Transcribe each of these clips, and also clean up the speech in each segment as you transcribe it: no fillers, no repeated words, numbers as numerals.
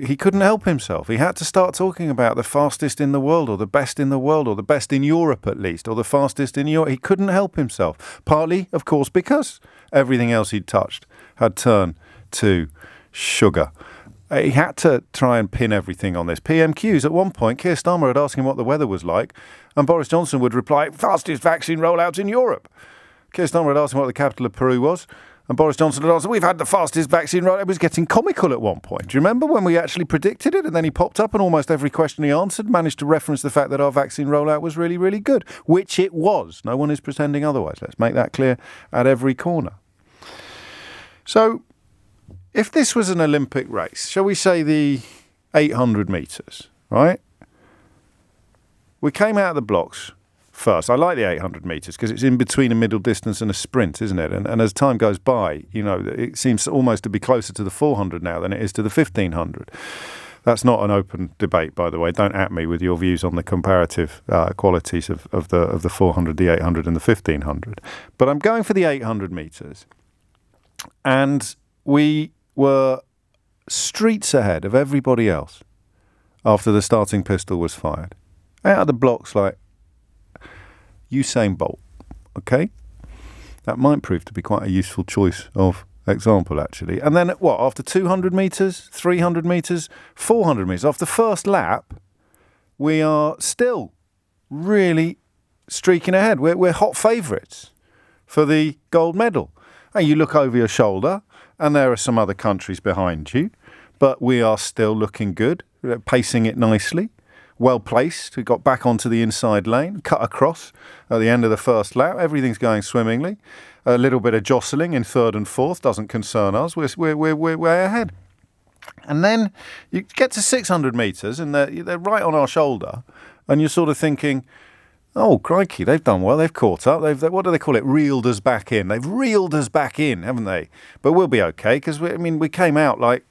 he couldn't help himself. He had to start talking about the fastest in the world, or the best in the world, or the best in Europe at least, or the fastest in Europe. He couldn't help himself. Partly, of course, because everything else he'd touched had turned to sugar. He had to try and pin everything on this. PMQs, at one point, Keir Starmer had asked him what the weather was like, and Boris Johnson would reply, fastest vaccine rollout in Europe. Keir Starmer had asked him what the capital of Peru was, and Boris Johnson had answered, we've had the fastest vaccine rollout. It was getting comical at one point. Do you remember when we actually predicted it, and then he popped up and almost every question he answered managed to reference the fact that our vaccine rollout was really, really good, which it was. No one is pretending otherwise. Let's make that clear at every corner. So, if this was an Olympic race, shall we say the 800 metres, right? We came out of the blocks first. I like the 800 metres because it's in between a middle distance and a sprint, isn't it? And as time goes by, you know, it seems almost to be closer to the 400 now than it is to the 1500. That's not an open debate, by the way. Don't at me with your views on the comparative qualities of the 400, the 800 and the 1500. But I'm going for the 800 metres. And we were streets ahead of everybody else after the starting pistol was fired. Out of the blocks like Usain Bolt, okay? That might prove to be quite a useful choice of example, actually. And then, after 200 metres, 300 metres, 400 metres, after the first lap, we are still really streaking ahead. We're hot favourites for the gold medal. And you look over your shoulder, and there are some other countries behind you, but we are still looking good, pacing it nicely, well placed. We got back onto the inside lane, cut across at the end of the first lap. Everything's going swimmingly. A little bit of jostling in third and fourth doesn't concern us. We're way ahead. And then you get to 600 metres, and they're right on our shoulder, and you're sort of thinking, oh, crikey, they've done well. They've caught up. They've what do they call it? Reeled us back in. They've reeled us back in, haven't they? But we'll be okay because, we came out like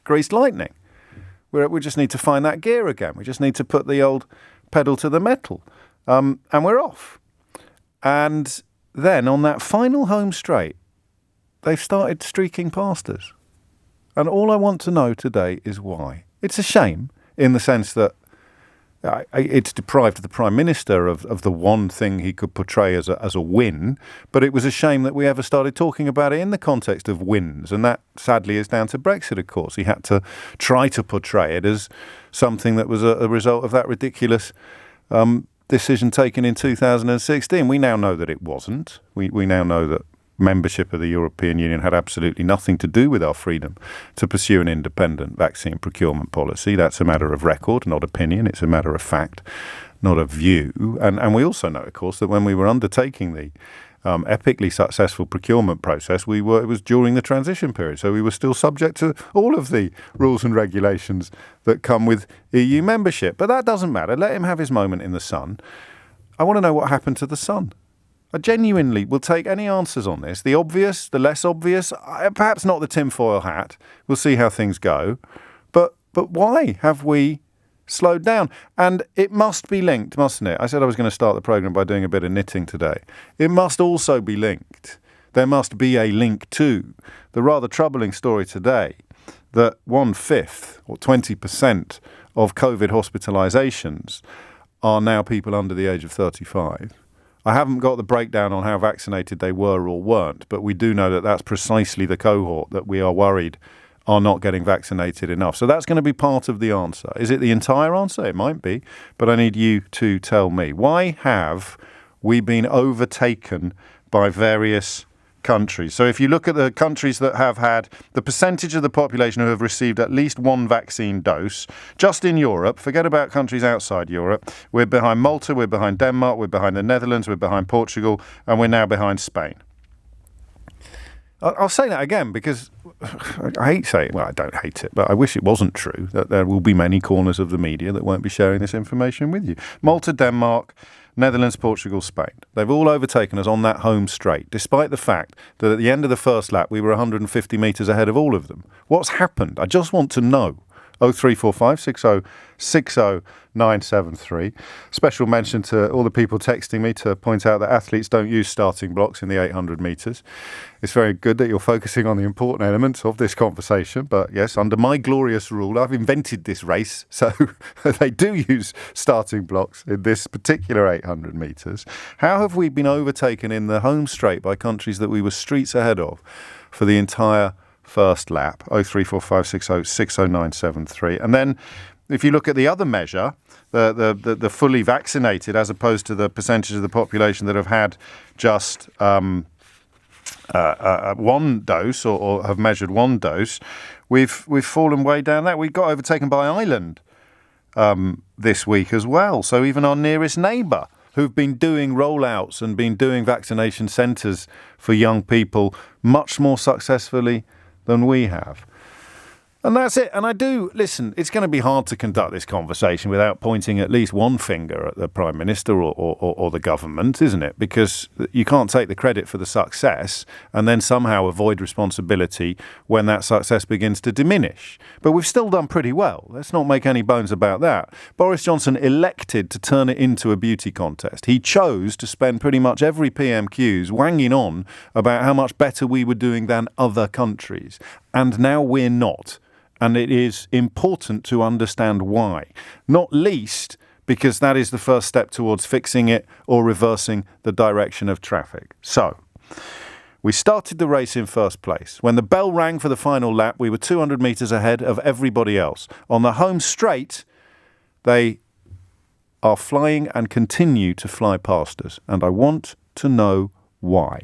greased lightning. We just need to find that gear again. We just need to put the old pedal to the metal. And we're off. And then on that final home straight, they've started streaking past us. And all I want to know today is why. It's a shame in the sense that it's deprived the Prime Minister of the one thing he could portray as a win, but it was a shame that we ever started talking about it in the context of wins, and that sadly is down to Brexit, of course. He had to try to portray it as something that was a result of that ridiculous decision taken in 2016. We now know that it wasn't. We now know that membership of the European Union had absolutely nothing to do with our freedom to pursue an independent vaccine procurement policy. That's a matter of record, not opinion. It's a matter of fact, not a view. And we also know, of course, that when we were undertaking the epically successful procurement process, it was during the transition period. So we were still subject to all of the rules and regulations that come with EU membership. But that doesn't matter. Let him have his moment in the sun. I want to know what happened to the sun. I genuinely will take any answers on this. The obvious, the less obvious, perhaps not the tinfoil hat. We'll see how things go. But why have we slowed down? And it must be linked, mustn't it? I said I was going to start the programme by doing a bit of knitting today. It must also be linked. There must be a link to the rather troubling story today that 1/5 or 20% of COVID hospitalisations are now people under the age of 35. I haven't got the breakdown on how vaccinated they were or weren't, but we do know that that's precisely the cohort that we are worried are not getting vaccinated enough. So that's going to be part of the answer. Is it the entire answer? It might be, but I need you to tell me. Why have we been overtaken by various countries? So if you look at the countries that have had the percentage of the population who have received at least one vaccine dose, just in Europe, forget about countries outside Europe, we're behind Malta, we're behind Denmark, we're behind the Netherlands, we're behind Portugal, and we're now behind Spain. I'll say that again because I hate saying it. Well, I don't hate it, but I wish it wasn't true that there will be many corners of the media that won't be sharing this information with you. Malta, Denmark, Netherlands, Portugal, Spain. They've all overtaken us on that home straight, despite the fact that at the end of the first lap, we were 150 metres ahead of all of them. What's happened? I just want to know. 0345 60 973. Special mention to all the people texting me to point out that athletes don't use starting blocks in the 800 metres. It's very good that you're focusing on the important elements of this conversation. But yes, under my glorious rule, I've invented this race. So they do use starting blocks in this particular 800 metres. How have we been overtaken in the home straight by countries that we were streets ahead of for the entire first lap? 0345 60 60973. And then if you look at the other measure, the fully vaccinated, as opposed to the percentage of the population that have had just one dose or have measured one dose, we've fallen way down that. We got overtaken by Ireland this week as well. So even our nearest neighbour, who've been doing rollouts and been doing vaccination centres for young people much more successfully than we have. And that's it. And I do, listen, it's going to be hard to conduct this conversation without pointing at least one finger at the Prime Minister or the government, isn't it? Because you can't take the credit for the success and then somehow avoid responsibility when that success begins to diminish. But we've still done pretty well. Let's not make any bones about that. Boris Johnson elected to turn it into a beauty contest. He chose to spend pretty much every PMQs wanging on about how much better we were doing than other countries. And now we're not. And it is important to understand why, not least because that is the first step towards fixing it or reversing the direction of traffic. So, we started the race in first place. When the bell rang for the final lap, we were 200 metres ahead of everybody else. On the home straight, they are flying and continue to fly past us. And I want to know why.